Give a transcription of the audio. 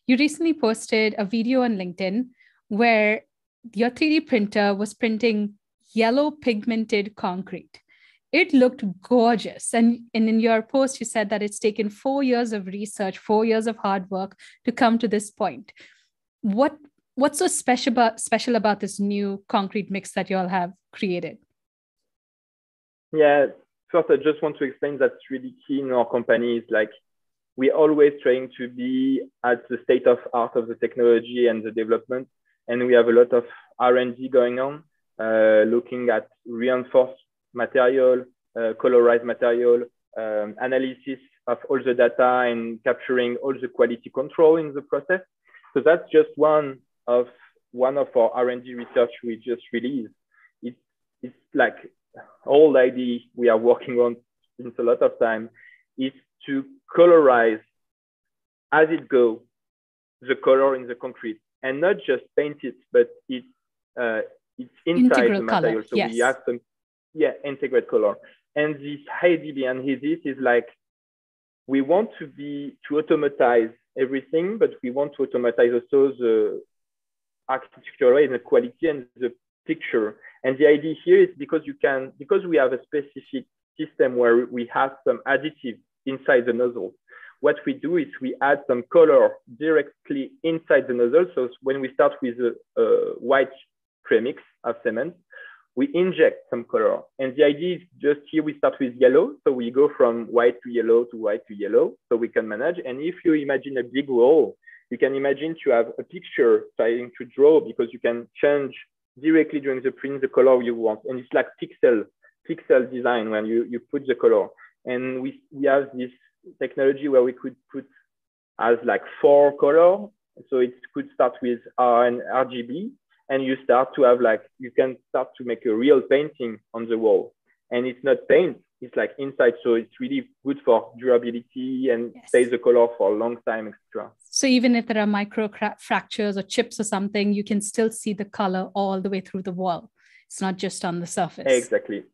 You recently posted a video on LinkedIn where your 3D printer was printing yellow pigmented concrete. It looked gorgeous. And in your post, you said that it's taken 4 years of research, 4 years of hard work to come to this point. What's so special about this new concrete mix that you all have created? Yeah, first, I just want to explain that's really key in our company. Is like we're always trying to be at the state of art of the technology and the development. And we have a lot of R&D going on, looking at reinforced material, colorized material, analysis of all the data and capturing all the quality control in the process. So that's just one of our R&D research we just released. It's like whole idea we are working on since a lot of time is to colorize as it goes the color in the concrete and not just paint it, but it's inside Integral the material. color. So Yes. we have some integrate color. And this idea behind this is like we want to automatize everything, but we want to automatize also the architectural and the quality and the picture. And the idea here is because we have a specific system where we have some additive inside the nozzle. What we do is we add some color directly inside the nozzle. So when we start with a white premix of cement, we inject some color. And the idea is just here we start with yellow. So we go from white to yellow to white to yellow. So we can manage. And if you imagine a big roll, you can imagine to have a picture trying to draw because you can change directly during the print the color you want. And it's like pixel design when you put the color. And we have this technology where we could put as like 4 color. So it could start with R and RGB. And you start to have you can start to make a real painting on the wall. And it's not paint, it's like inside. So it's really good for durability and stays the color for a long time, etc. So even if there are micro fractures or chips or something, you can still see the color all the way through the wall. It's not just on the surface. Exactly.